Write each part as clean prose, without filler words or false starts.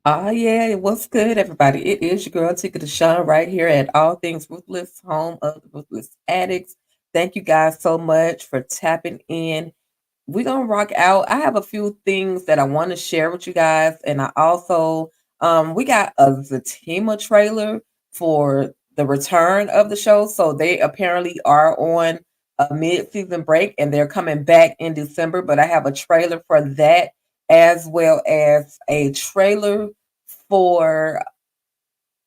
Yeah, what's good, everybody? It is your girl, Tika Deshawn, right here at All Things Ruthless, home of the Ruthless Addicts. Thank you guys so much for tapping in. We're gonna rock out. I have a few things that I want to share with you guys, and I also we got a Zatima trailer for the return of the show. So they apparently are on a mid-season break, and they're coming back in December. But I have a trailer for that, as well as a trailer for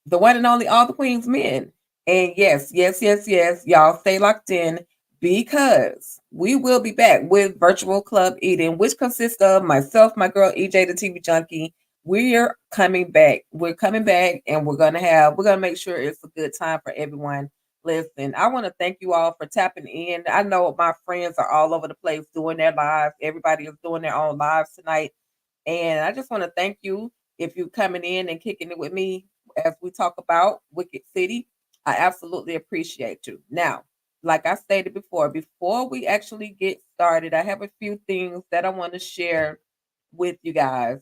the one and only All the Queen's Men. And yes, yes, yes, yes, y'all stay locked in because we will be back with Virtual Club Eden, which consists of myself, my girl EJ, the TV Junkie. We're coming back. We're coming back, and we're gonna make sure it's a good time for everyone. Listen, I want to thank you all for tapping in. I know my friends are all over the place doing their lives. Everybody is doing their own lives tonight. And I just want to thank you if you're coming in and kicking it with me as we talk about Wicked City. I absolutely appreciate you. Now, like I stated before we actually get started, I have a few things that I want to share with you guys.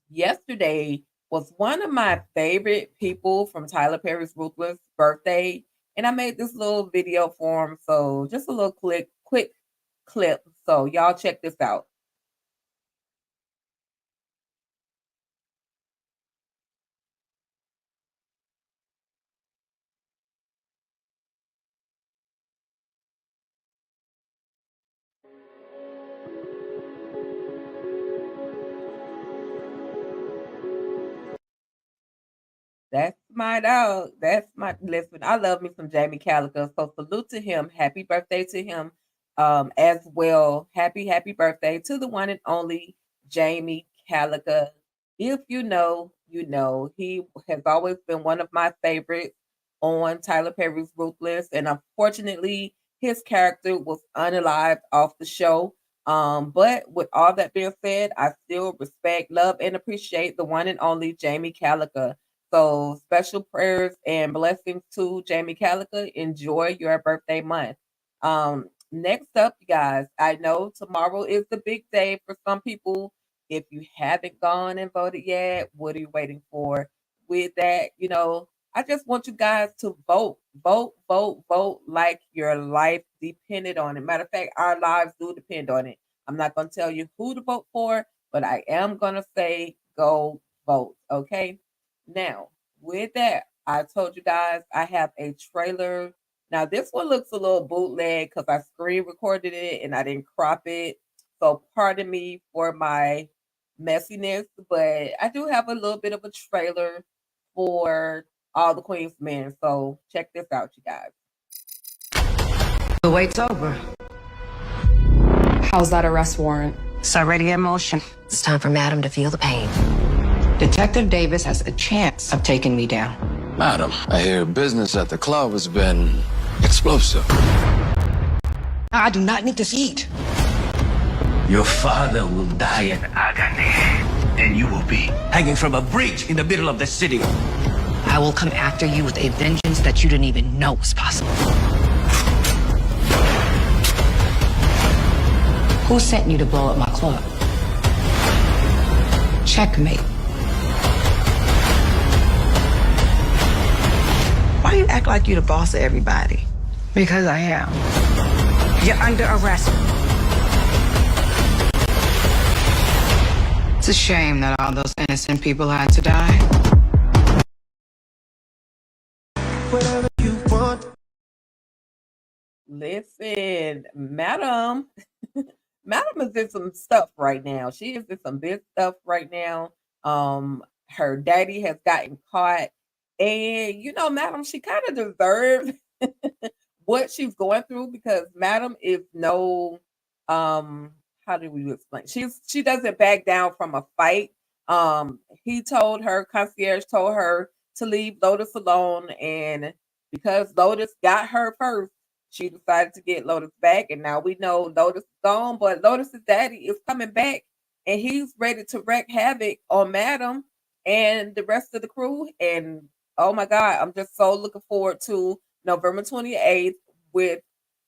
Yesterday was one of my favorite people from Tyler Perry's Ruthless birthday, and I made this little video for him. So just a little quick clip. So y'all check this out. That's my dog. That's my listen. I love me some Jamie Calico. So salute to him. Happy birthday to him. As well. Happy birthday to the one and only Jamie Calico. If you know, you know. He has always been one of my favorites on Tyler Perry's Ruthless. And unfortunately, his character was unalived off the show. But with all that being said, I still respect, love, and appreciate the one and only Jamie Calico. So special prayers and blessings to Jamie Calica. Enjoy your birthday month. Next up, you guys, I know tomorrow is the big day for some people. If you haven't gone and voted yet, what are you waiting for? With that, I just want you guys to vote, vote, vote, vote like your life depended on it. Matter of fact, our lives do depend on it. I'm not going to tell you who to vote for, but I am going to say go vote. Okay. Now, with that, I told you guys I have a trailer. Now, this one looks a little bootleg because I screen recorded it and I didn't crop it. So, pardon me for my messiness, but I do have a little bit of a trailer for All the Queen's Men. So, check this out, you guys. The wait's over. How's that arrest warrant? It's already in motion. It's time for Madam to feel the pain. Detective Davis has a chance of taking me down. Madam, I hear business at the club has been explosive. I do not need this heat. Your father will die in agony, and you will be hanging from a bridge in the middle of the city. I will come after you with a vengeance that you didn't even know was possible. Who sent you to blow up my club? Checkmate. Why you act like you the boss of everybody? Because I am. You're under arrest. It's a shame that all those innocent people had to die. Whatever you want. Listen, Madam, Madam is in some stuff right now. She is in some big stuff right now. Her daddy has gotten caught, and Madam, she kind of deserves what she's going through because Madam is no, how do we explain? She doesn't back down from a fight. He told her, concierge told her to leave Lotus alone, and because Lotus got her first, she decided to get Lotus back, and now we know Lotus is gone, but Lotus's daddy is coming back, and he's ready to wreak havoc on Madam and the rest of the crew. And oh my God, I'm just so looking forward to November 28th with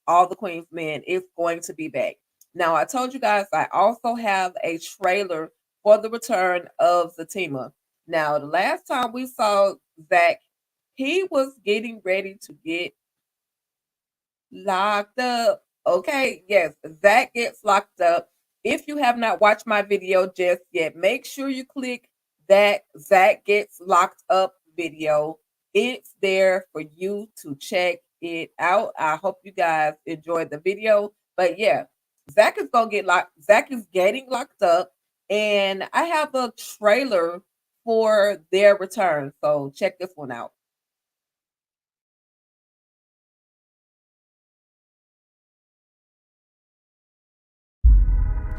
All the Queen's Men. It's going to be back. Now, I told you guys I also have a trailer for the return of Zatima. Now, the last time we saw Zach, he was getting ready to get locked up. Okay, yes, Zach gets locked up. If you have not watched my video just yet, make sure you click that Zach gets locked up video. It's there for you to check it out. I hope you guys enjoyed the video. But yeah, Zach is gonna get locked. Zach is getting locked up, and I have a trailer for their return. So check this one out.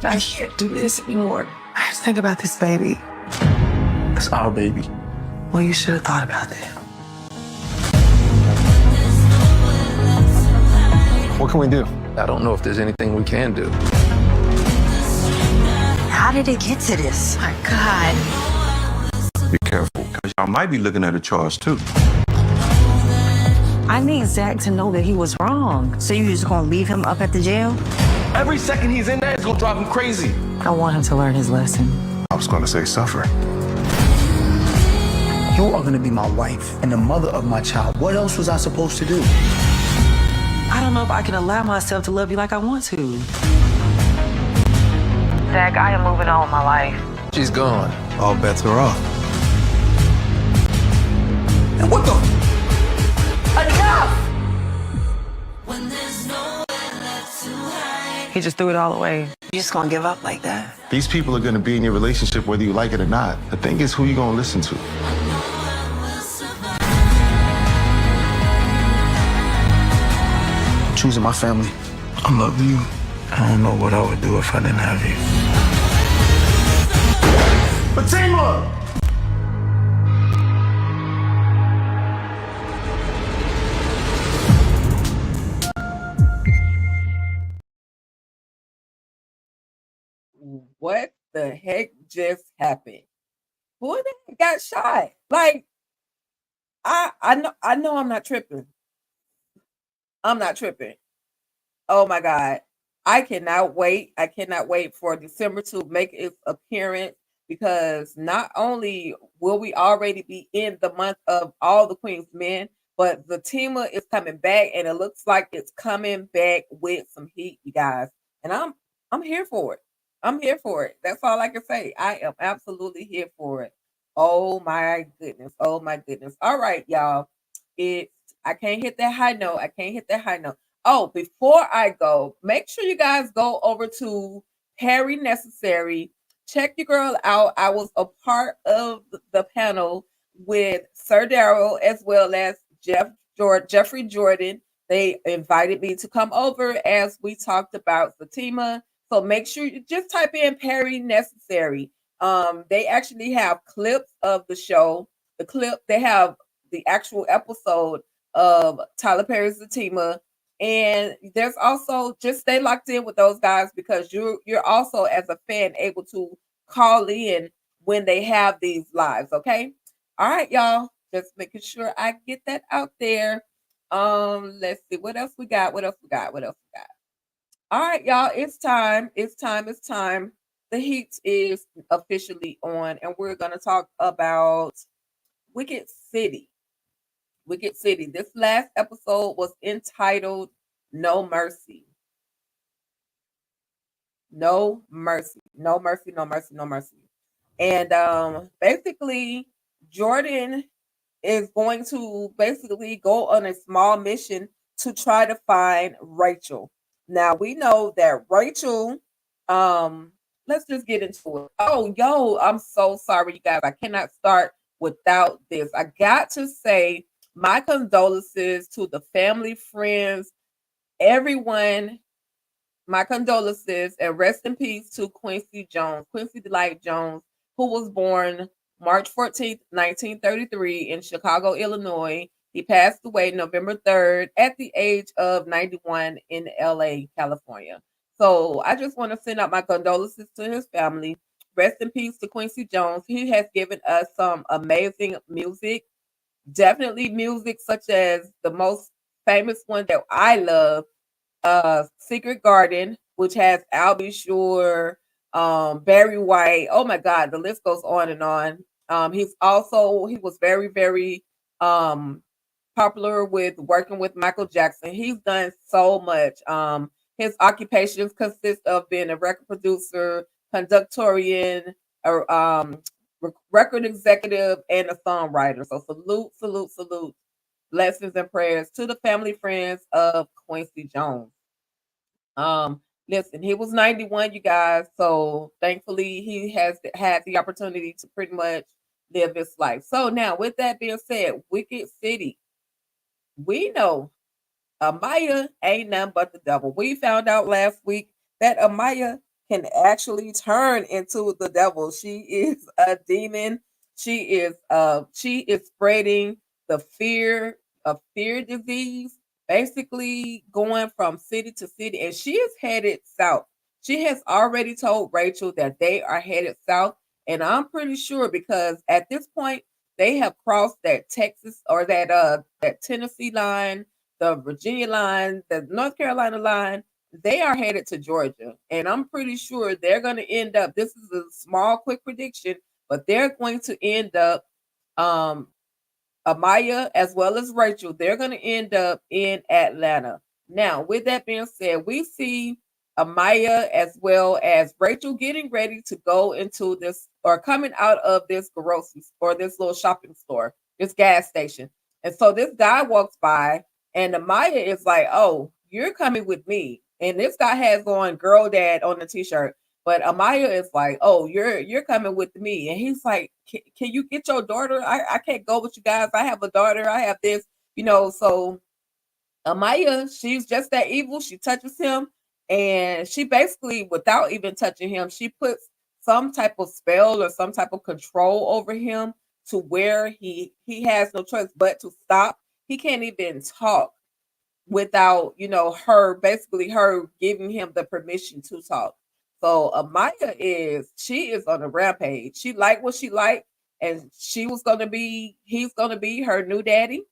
I can't do this anymore. I have to think about this baby. It's our baby. Well, you should have thought about that. What can we do? I don't know if there's anything we can do. How did it get to this? My God. Be careful, because y'all might be looking at a charge too. I need Zach to know that he was wrong. So you just gonna leave him up at the jail? Every second he's in there, it's gonna drive him crazy. I want him to learn his lesson. I was gonna say suffer. You are gonna be my wife and the mother of my child. What else was I supposed to do? I don't know if I can allow myself to love you like I want to. Zach, I am moving on with my life. She's gone. All bets are off. And what the? He just threw it all away. You just gonna give up like that? These people are gonna be in your relationship whether you like it or not. The thing is who you gonna listen to. I'm choosing my family. I love you. I don't know what I would do if I didn't have you. Fatima! What the heck just happened? Who the heck got shot? Like, I know I'm not tripping. I'm not tripping. Oh my God. I cannot wait. I cannot wait for December to make its appearance, because not only will we already be in the month of all the Queen's Men, but the Zatima is coming back, and it looks like it's coming back with some heat, you guys. And I'm here for it. I'm here for it. That's all I can say. I am absolutely here for it. Oh my goodness. Oh my goodness. All right, y'all. I can't hit that high note. I can't hit that high note. Oh, before I go, make sure you guys go over to Harry Necessary. Check your girl out. I was a part of the panel with Sir Darrell as well as Jeffrey Jordan. They invited me to come over as we talked about Fatima. So make sure you just type in Perry Necessary. They actually have clips of the show. They have the actual episode of Tyler Perry's Fatima. And there's also, just stay locked in with those guys, because you're also, as a fan, able to call in when they have these lives. Okay. All right, y'all. Just making sure I get that out there. Let's see what else we got. All right, y'all. It's time. The heat is officially on, and we're gonna talk about Wicked City. This last episode was entitled No Mercy. No mercy. And basically, Jordan is going to basically go on a small mission to try to find Rachel. Now we know that Rachel, let's just get into it. Oh, yo, I'm so sorry, you guys. I cannot start without this. I got to say my condolences to the family, friends, everyone. My condolences, and rest in peace to Quincy Delight Jones, who was born March 14th, 1933 in Chicago, Illinois. He passed away November 3rd at the age of 91 in LA, California. So I just want to send out my condolences to his family. Rest in peace to Quincy Jones. He has given us some amazing music. Definitely music such as the most famous one that I love, Secret Garden, which has Al B. Sure, Barry White. Oh my God, the list goes on and on. He was very, very popular with working with Michael Jackson. He's done so much. His occupations consist of being a record producer, conductorian, or record executive, and a songwriter. So salute, salute, salute. Blessings and prayers to the family friends of Quincy Jones. Listen, he was 91, you guys. So thankfully, he has had the opportunity to pretty much live his life. So now, with that being said, Wicked City, we know Amaih ain't nothing but the devil. We found out last week that Amaih can actually turn into the devil. She is a demon. She is spreading the fear disease, basically going from city to city, and she is headed south. She has already told Rachel that they are headed south, and I'm pretty sure because at this point they have crossed that Texas or that Tennessee line, the Virginia line, the North Carolina line. They are headed to Georgia, and I'm pretty sure they're going to end up. This is a small, quick prediction, but they're going to end up. Um, Amaih as well as Rachel, they're going to end up in Atlanta. Now, with that being said, we see Amaih as well as Rachel getting ready to go into this or coming out of this grocery or this little shopping store, this gas station. And so this guy walks by, and Amaih is like, "Oh, you're coming with me." And this guy has on "Girl Dad" on the t-shirt. But Amaih is like, "Oh, you're coming with me," and he's like, Can you get your daughter? I can't go with you guys. I have a daughter. I have this, So Amaih, she's just that evil. She touches him, and she basically, without even touching him, she puts some type of spell or some type of control over him to where he has no choice but to stop. He can't even talk without her giving him the permission to talk. So Amaih is on a rampage. She liked what she liked, and he's gonna be her new daddy,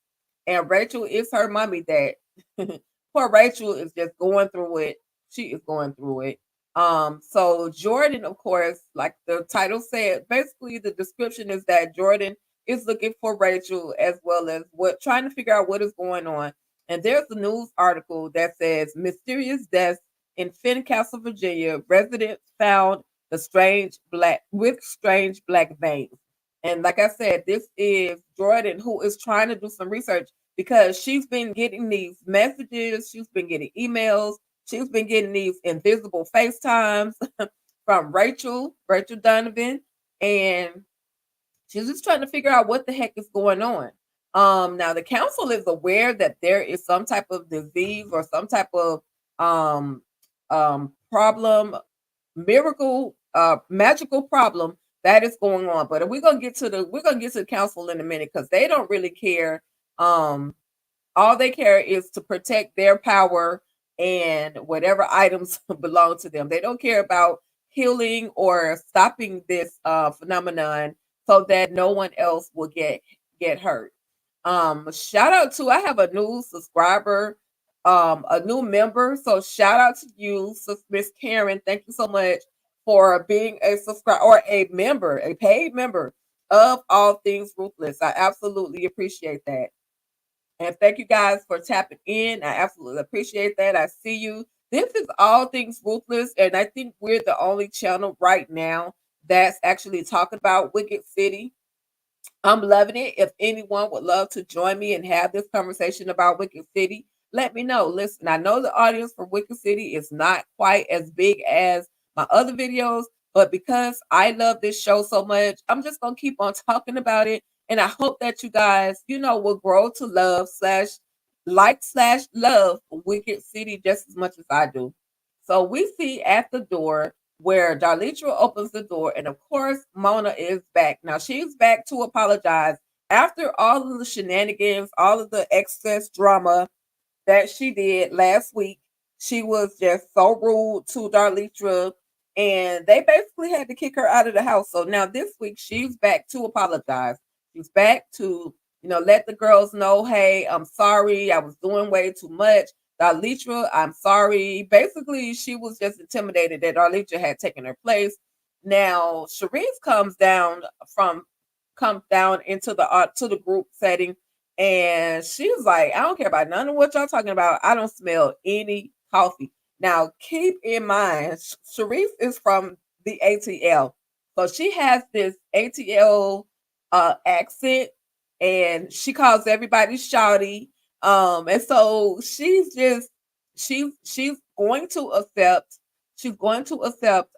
and Rachel is her mommy dad. Poor Rachel is just going through it. She is going through it. So Jordan, of course, like the title said, basically the description is that Jordan is looking for Rachel as well as trying to figure out what is going on. And there's a news article that says mysterious deaths in Fincastle, Virginia. Residents found strange black veins. And like I said, this is Jordan who is trying to do some research because she's been getting these messages, she's been getting emails, she's been getting these invisible FaceTimes from Rachel Donovan, and she's just trying to figure out what the heck is going on. Now the council is aware that there is some type of disease or some type of problem, magical problem that is going on. But we're gonna get to the council in a minute because they don't really care. All they care is to protect their power and whatever items belong to them. They don't care about healing or stopping this phenomenon so that no one else will get hurt. Shout out to I have a new subscriber, a new member. So shout out to you, Miss Karen. Thank you so much for being a subscriber or a member, a paid member of All Things Ruthless. I absolutely appreciate that. And thank you guys for tapping in. I absolutely appreciate that. I see you. This is All Things Ruthless, and I think we're the only channel right now that's actually talking about Wicked City. I'm loving it. If anyone would love to join me and have this conversation about Wicked City, let me know. Listen, I know the audience for Wicked City is not quite as big as my other videos, but because I love this show so much, I'm just going to keep on talking about it. And I hope that you guys, will grow to love / love Wicked City just as much as I do. So we see at the door where Darlitra opens the door, and of course, Mona is back. Now, she's back to apologize after all of the shenanigans, all of the excess drama that she did last week. She was just so rude to Darlitra, and they basically had to kick her out of the house. So now this week, she's back to apologize. She's back to, let the girls know, hey, I'm sorry. I was doing way too much. Darlitra, I'm sorry. Basically, she was just intimidated that Darlitra had taken her place. Now, Sharice from comes down into the to the group setting, and she's like, I don't care about none of what y'all talking about. I don't smell any coffee. Now, keep in mind, Sharice is from the ATL. So she has this ATL accent, and she calls everybody shawty. And so she's going to accept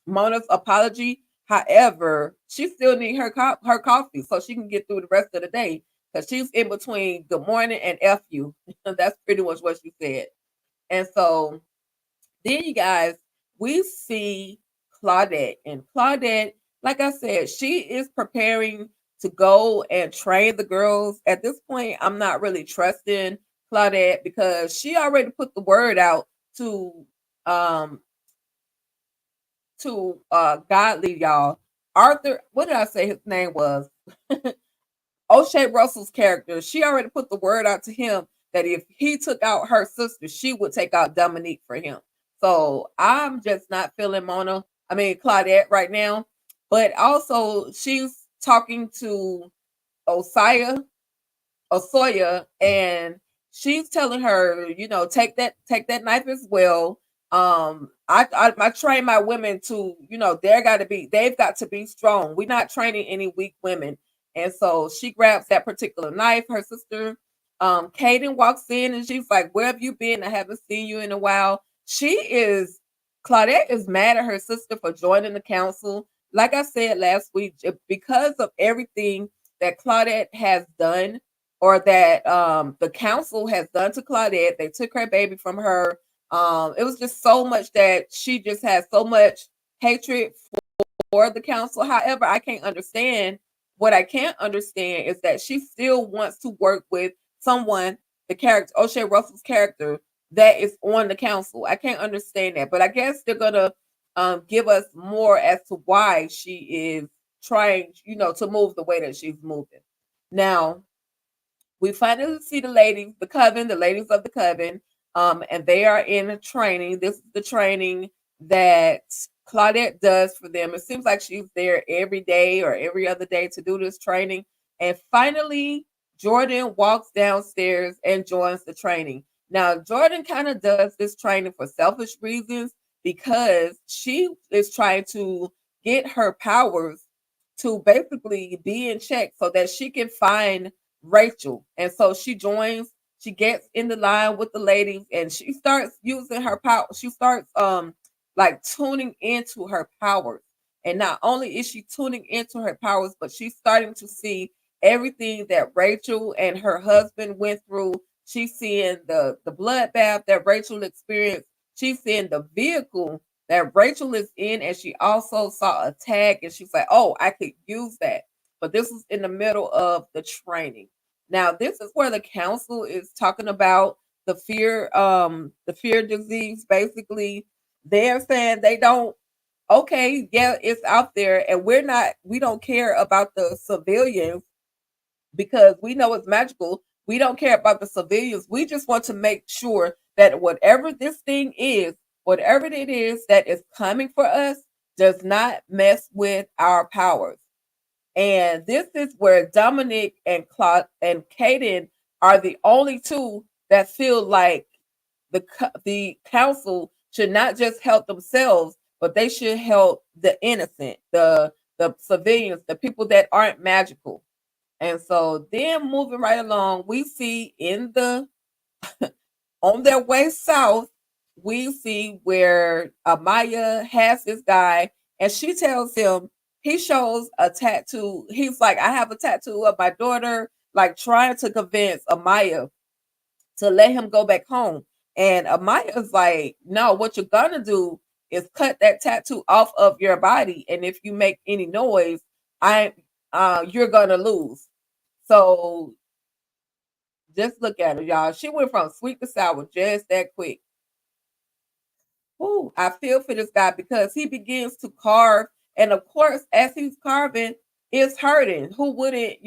Mona's apology. However, she still need her coffee so she can get through the rest of the day, because she's in between good morning and F you. That's pretty much what she said. And so then, you guys, we see Claudette. And Claudette, like I said, she is preparing to go and train the girls. At this point, I'm not really trusting Claudette because she already put the word out to um Godly, y'all. Arthur, what did I say his name was? O'Shea Russell's character, she already put the word out to him that if he took out her sister, she would take out Dominique for him. So I'm just not feeling Claudette right now. But also, she's talking to Osaya, Osoya, and she's telling her, take that knife as well. I train my women to, they've got to be strong. We're not training any weak women. And so she grabs that particular knife. Her sister, Kaden, walks in and she's like, where have you been? I haven't seen you in a while. Claudette is mad at her sister for joining the council. Like I said last week, because of everything that Claudette has done, or that the council has done to Claudette. They took her baby from her. It was just so much that she just has so much hatred for the council. However, what I can't understand is that she still wants to work with someone, the character, O'Shea Russell's character, that is on the council. I can't understand that. But I guess they're going to give us more as to why she is trying, to move the way that she's moving. Now, we finally see the ladies of the coven, and they are in training. This is the training that Claudette does for them. It seems like she's there every day or every other day to do this training. And finally, Jordan walks downstairs and joins the training. Now, Jordan kind of does this training for selfish reasons because she is trying to get her powers to basically be in check so that she can find Rachel. And so she gets in the line with the ladies and she starts using her power. She starts like tuning into her powers. And not only is she tuning into her powers, but she's starting to see everything that Rachel and her husband went through. She's seeing the bloodbath that Rachel experienced. She's seeing the vehicle that Rachel is in, and she also saw a tag and she's like, oh, I could use that. But this was in the middle of the training. Now, this is where the council is talking about the fear disease. Basically, they're saying they don't, okay, yeah, it's out there, and we don't care about the civilians because we know it's magical. We don't care about the civilians. We just want to make sure that whatever it is that is coming for us does not mess with our powers. And this is where Dominic and Claude and Kaden are the only two that feel like the council should not just help themselves, but they should help the innocent, the civilians, the people that aren't magical. And so then moving right along, we see on their way south, we see where Amaih has this guy, and she tells him, he shows a tattoo. He's like, I have a tattoo of my daughter, like trying to convince Amaih to let him go back home. And Amaih is like, no, what you're gonna do is cut that tattoo off of your body, and if you make any noise, you're gonna lose. So just look at her, y'all. She went from sweet to sour just that quick. Ooh, I feel for this guy because he begins to carve, and of course, as he's carving, it's hurting. Who wouldn't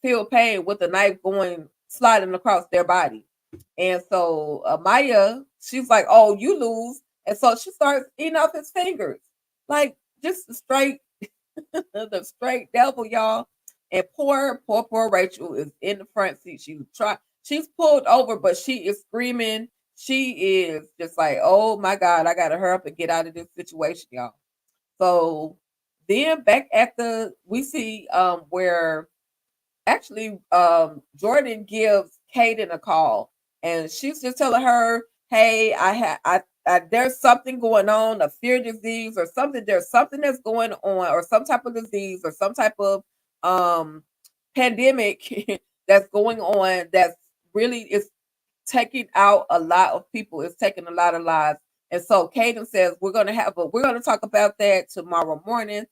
feel pain with a knife sliding across their body? And so Amaya, she's like, "Oh, you lose," and so she starts eating off his fingers, like just the straight, the straight devil, y'all. And poor Rachel is in the front seat. She's pulled over, but she is screaming. She is just like, "Oh my God, I gotta hurry up and get out of this situation, y'all." So then back at we see where actually Jordan gives Kaden a call, and she's just telling her, "Hey, there's something going on, a fear disease or something. There's something that's going on, or some type of disease, or some type of um pandemic that's going on that's really is taking out a lot of people. It's taking a lot of lives." And so Kaden says, we're gonna talk about that tomorrow morning.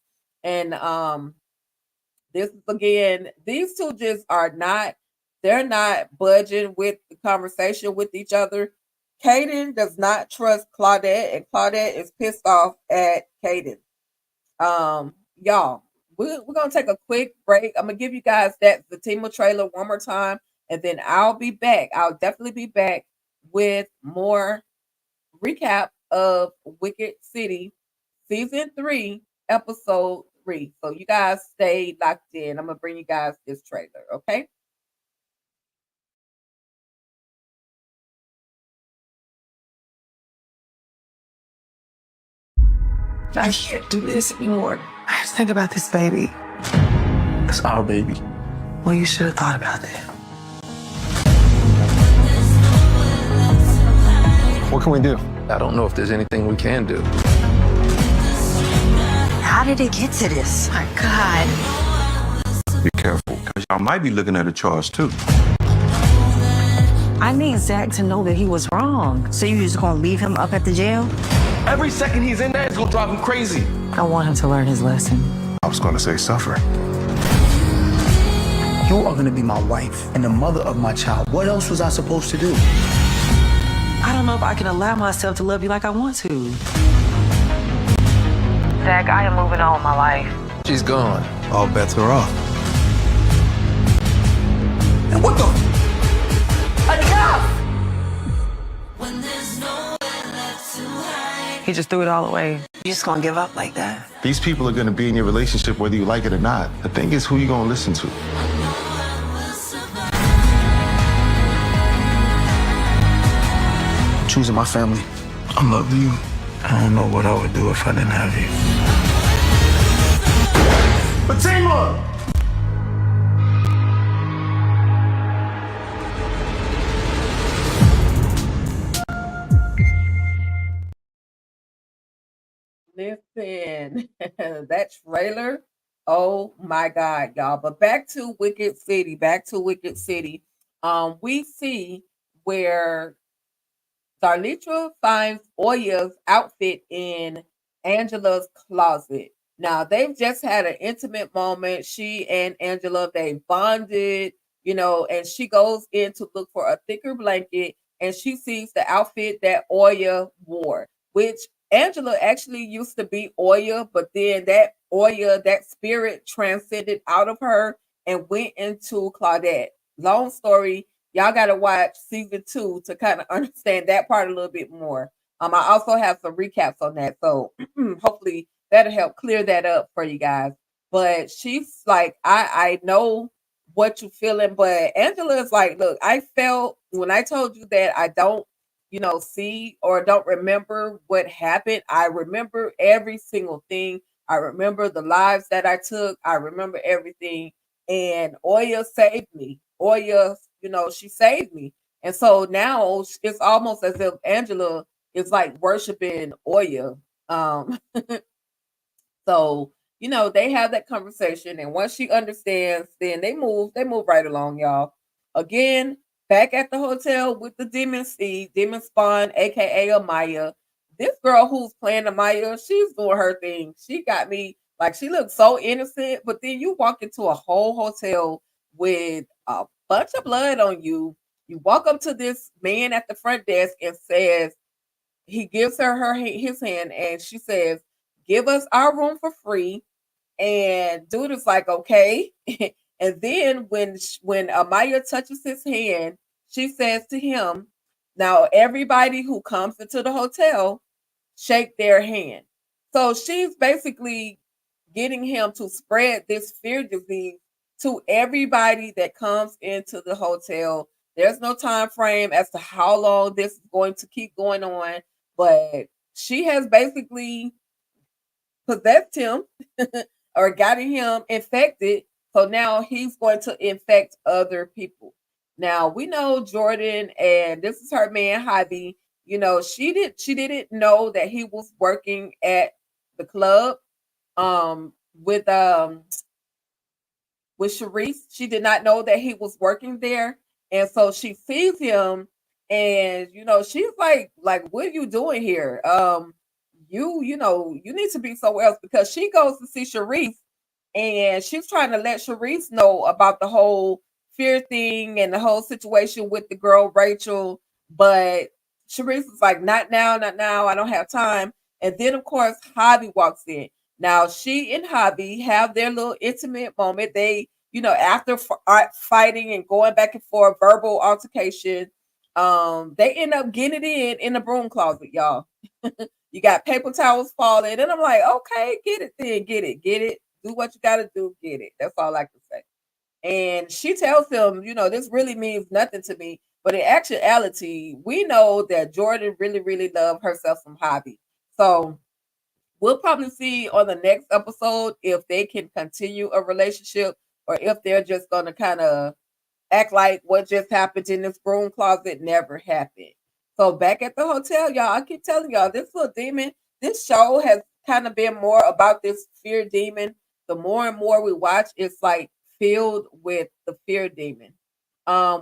And this is again, these two just are not, they're not budging with the conversation with each other. Kaden does not trust Claudette, and Claudette is pissed off at Kaden. Y'all, we're gonna take a quick break. I'm gonna give you guys the Fatima trailer one more time, and then I'll be back. I'll definitely be back with more recap of Wicked City season 3, episode 3. So you guys stay locked in. I'm gonna bring you guys this trailer, okay? I can't do this anymore. I just think about this baby. It's our baby. Well, you should have thought about that. What can we do? I don't know if there's anything we can do. How did it get to this? My God. Be careful, because y'all might be looking at a charge too. I need Zach to know that he was wrong. So you just gonna leave him up at the jail? Every second he's in there, it's gonna drive him crazy. I want him to learn his lesson. I was going to say suffer. You are gonna be my wife and the mother of my child. What else was I supposed to do? I don't know if I can allow myself to love you like I want to. Zach, I am moving on with my life. She's gone. All bets are off. And what the? He just threw it all away. You just gonna give up like that? These people are going to be in your relationship whether you like it or not. The thing is who you going to listen to. Choosing my family. I love you. I don't know what I would do if I didn't have you. Fatima! Listen, that trailer, oh my God, y'all. But back to Wicked City, back to Wicked City. We see where Darlitra finds Oya's outfit in Angela's closet. Now they've just had an intimate moment. She and Angela, they bonded, and she goes in to look for a thicker blanket, and she sees the outfit that Oya wore, which Angela actually used to be Oya, but then that Oya, that spirit transcended out of her and went into Claudette. Long story, y'all got to watch season 2 to kind of understand that part a little bit more. I also have some recaps on that, so hopefully that'll help clear that up for you guys. But she's like, I know what you're feeling, but Angela is like, look, I felt when I told you that I don't, see or don't remember what happened. I remember every single thing. I remember the lives that I took. I remember everything. And Oya saved me. Oya, she saved me. And so now it's almost as if Angela is like worshiping Oya. So, they have that conversation, and once she understands, then they move right along, y'all. Again, back at the hotel with the demon spawn, aka Amaih. This girl who's playing Amaih, she's doing her thing. She got me, like, she looks so innocent, but then you walk into a whole hotel with a bunch of blood on you. You walk up to this man at the front desk and says, he gives her his hand, and she says, "Give us our room for free." And dude is like, "Okay." And then when Amaih touches his hand, she says to him, now everybody who comes into the hotel, shake their hand. So she's basically getting him to spread this fear disease to everybody that comes into the hotel. There's no time frame as to how long this is going to keep going on, but she has basically possessed him or gotten him infected. So now he's going to infect other people. Now we know Jordan, and this is her man Javi. You know, she didn't know that he was working at the club um with um with Sharice. She did not know that he was working there. And so she sees him, and you know, she's like, what are you doing here? You know, you need to be somewhere else, because she goes to see Sharice, and she's trying to let Sharice know about the whole fear thing and the whole situation with the girl Rachel. But Sharice is like, not now, not now. I don't have time. And then of course Javi walks in. Now she and Javi have their little intimate moment. They, you know, after fighting and going back and forth, verbal altercation, they end up getting it in the broom closet, y'all. You got paper towels falling, and I'm like, okay, get it then, get it. Do what you gotta do, get it. That's all I can say. And she tells him, you know, this really means nothing to me. But in actuality, we know that Jordan really, really loved herself some hobby. So we'll probably see on the next episode if they can continue a relationship, or if they're just gonna kind of act like what just happened in this broom closet never happened. So back at the hotel, y'all, I keep telling y'all, this little demon, this show has kind of been more about this fear demon. The more and more we watch, it's like filled with the fear demon.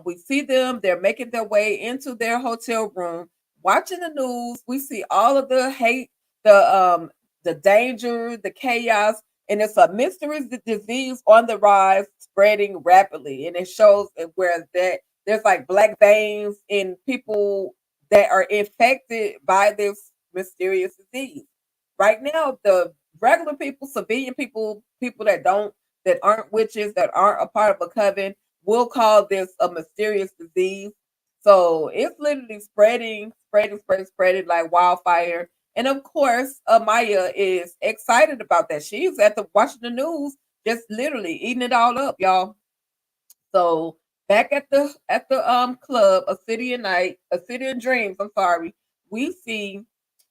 We see them, they're making their way into their hotel room, watching the news. We see all of the hate, the danger, the chaos, and it's a mysterious disease on the rise, spreading rapidly. And it shows where that there's like black veins in people that are infected by this mysterious disease. Right now, the regular people, civilian people, people that aren't witches, that aren't a part of a coven, will call this a mysterious disease. So it's literally spreading like wildfire. And of course, Amaya is excited about that. She's at the watching the news, just literally eating it all up, y'all. So back at the club, a city in dreams. I'm sorry. We see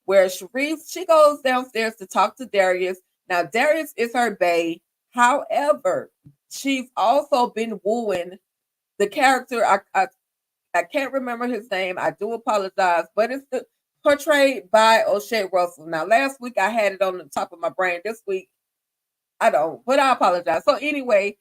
where Sharice, she goes downstairs to talk to Darius. Now Darius is her bae. However, she's also been wooing the character. I can't remember his name. I do apologize, but it's portrayed by O'Shea Russell. Now last week I had it on the top of my brain. This week I don't, but I apologize. So anyway,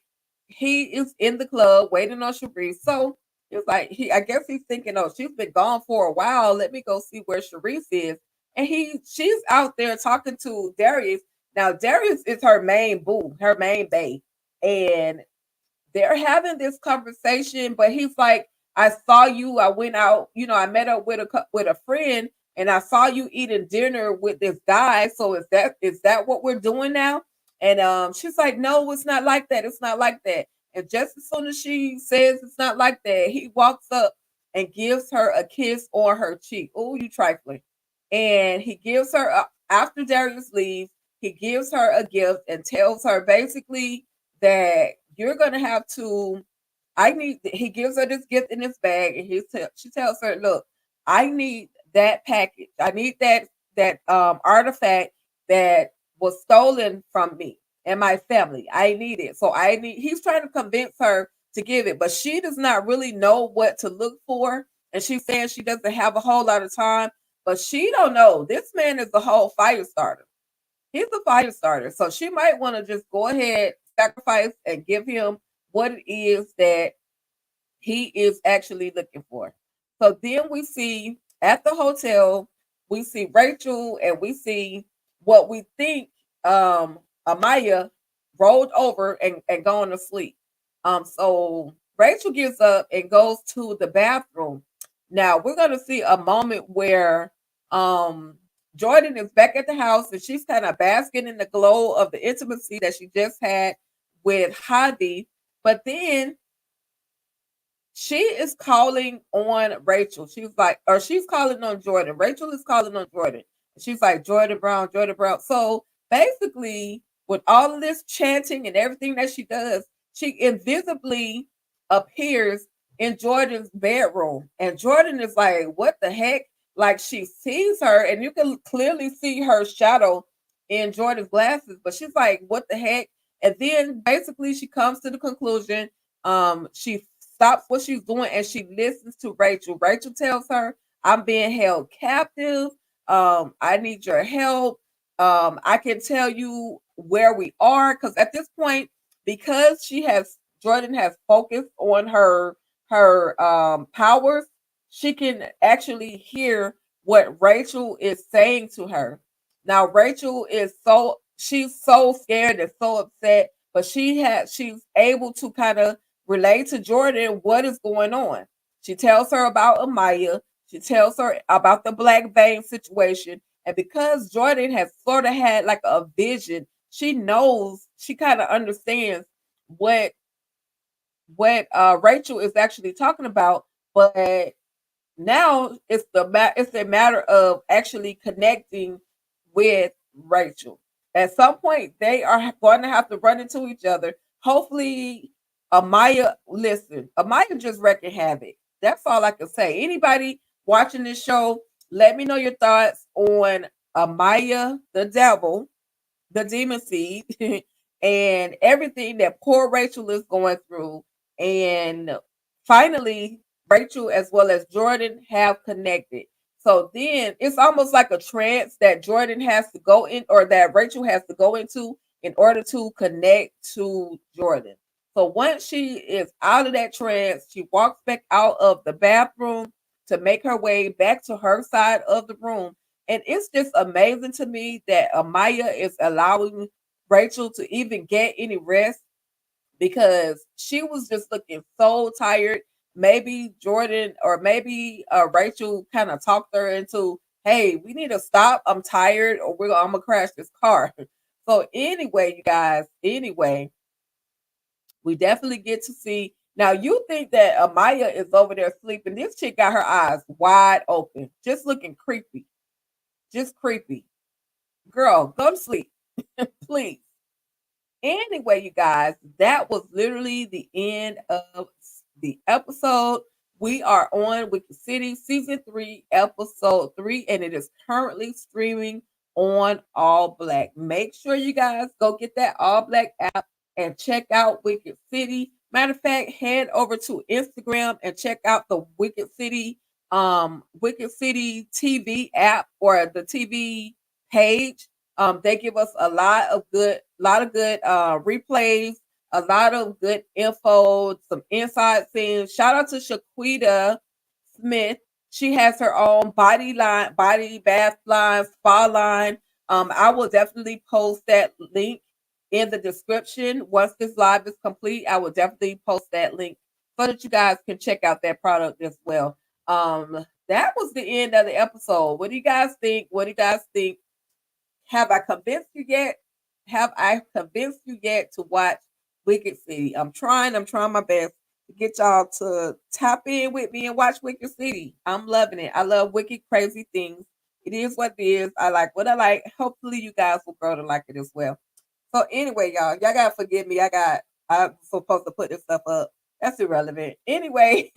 he is in the club waiting on Sharice. So it's like I guess he's thinking, oh, she's been gone for a while. Let me go see where Sharice is. And she's out there talking to Darius. Now Darius is her main boo, her main bae. And they're having this conversation, but he's like, I saw you, I went out, you know, I met up with a friend, and I saw you eating dinner with this guy. So is that what we're doing now? And she's like, no, it's not like that. It's not like that. And just as soon as she says it's not like that, he walks up and gives her a kiss on her cheek. Oh, you trifling. And he gives her, after Darius leaves, he gives her a gift and tells her basically that you're going to have to, he gives her this gift in his bag, and she tells her, look, I need that package. I need that artifact that was stolen from me and my family. I need it. So he's trying to convince her to give it, but she does not really know what to look for. And she's saying she doesn't have a whole lot of time, but she don't know. This man is a whole fire starter. He's a fire starter. So she might want to just go ahead, sacrifice, and give him what it is that he is actually looking for. So then we see at the hotel, we see Rachel, and we see what we think Amaya rolled over and gone to sleep. So Rachel gets up and goes to the bathroom. Now we're gonna see a moment where Jordan is back at the house, and she's kind of basking in the glow of the intimacy that she just had with Javi. But then she is calling on Rachel. She's like, or she's calling on Jordan. Rachel is calling on Jordan. She's like, Jordan Brown, Jordan Brown. So basically, with all of this chanting and everything that she does, she invisibly appears in Jordan's bedroom. And Jordan is like, what the heck? Like she sees her, and you can clearly see her shadow in Jordan's glasses, but she's like, what the heck? And then basically she comes to the conclusion. She stops what she's doing and she listens to Rachel. Rachel tells her, I'm being held captive. I need your help. I can tell you where we are. Because at this point, because Jordan has focused on her powers, she can actually hear what Rachel is saying to her. Now Rachel she's so scared and so upset, but she's able to kind of relate to Jordan what is going on. She tells her about Amaih. She tells her about the Black Vein situation. And because Jordan has sort of had like a vision, she knows, she kind of understands what Rachel is actually talking about. But now it's a matter of actually connecting with Rachel. At some point, they are going to have to run into each other. Hopefully, Amaih just wrecking havoc. That's all I can say. Anybody watching this show, let me know your thoughts on Amaih, the devil, the demon seed, and everything that poor Rachel is going through. And finally, Rachel as well as Jordan have connected. So then it's almost like a trance that Jordan has to go in, or that Rachel has to go into in order to connect to Jordan. So once she is out of that trance, she walks back out of the bathroom to make her way back to her side of the room. And it's just amazing to me that Amaih is allowing Rachel to even get any rest, because she was just looking so tired. Maybe Jordan or maybe Rachel kind of talked her into, hey, we need to stop. I'm tired, or I'm gonna crash this car. So anyway, you guys, we definitely get to see. Now you think that Amaih is over there sleeping. This chick got her eyes wide open, just looking creepy. Just creepy. Girl, go to sleep. Please. Anyway, you guys, that was literally the end of the episode. We are on Wicked City season 3, episode 3, and it is currently streaming on All Black. Make sure you guys go get that All Black app and check out Wicked City. Matter of fact, head over to Instagram and check out the Wicked City TV app, or the TV page. They give us a lot of good replays, a lot of good info, some inside scenes. Shout out to Shaquita Smith. She has her own body bath line, spa line. I will definitely post that link in the description. Once this live is complete, I will definitely post that link so that you guys can check out that product as well. That was the end of the episode. What do you guys think? Have I convinced you yet? Have I convinced you yet to watch Wicked City? I'm trying my best to get y'all to tap in with me and watch Wicked City. I'm loving it. I love wicked, crazy things. It is what it is. I like what I like. Hopefully you guys will grow to like it as well. So anyway, y'all gotta forgive me. I'm supposed to put this stuff up. That's irrelevant. Anyway,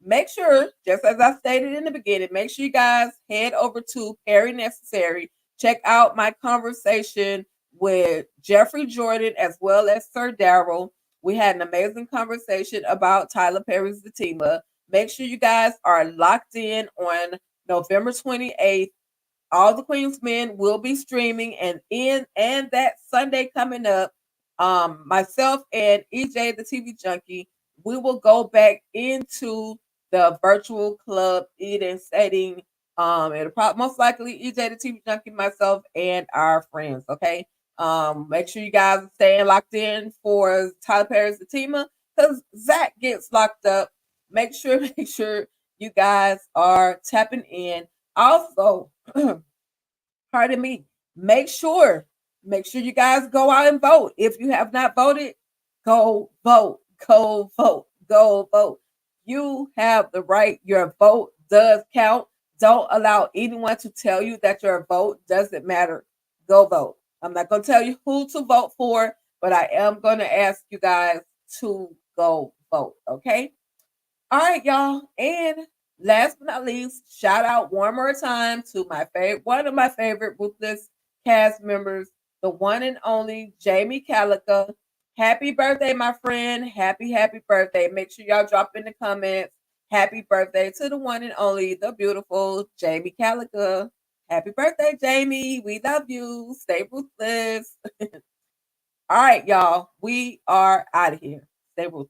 make sure, just as I stated in the beginning, make sure you guys head over to Perry Necessary. Check out my conversation with Jeffrey Jordan as well as Sir Darrell. We had an amazing conversation about Tyler Perry's The Teamer. Make sure you guys are locked in on November 28th. All the Queen's Men will be streaming, and that Sunday coming up, myself and EJ the TV Junkie, we will go back into the virtual club Eden setting. It'll most likely EJ the TV Junkie, myself, and our friends. Okay. Make sure you guys are staying locked in for Tyler Perry's The Teamer, because Zach gets locked up. Make sure you guys are tapping in. Also, pardon me. Make sure you guys go out and vote. If you have not voted, go vote. Go vote. Go vote. You have the right. Your vote does count. Don't allow anyone to tell you that your vote doesn't matter. Go vote. I'm not going to tell you who to vote for, but I am going to ask you guys to go vote. Okay. All right, y'all. And last but not least, shout out one more time to one of my favorite Ruthless cast members, the one and only Jamie Calica. Happy birthday, my friend. Happy birthday. Make sure y'all drop in the comments. Happy birthday to the one and only, the beautiful Jamie Calica. Happy birthday, Jamie. We love you. Stay ruthless. All right, y'all. We are out of here. Stay ruthless.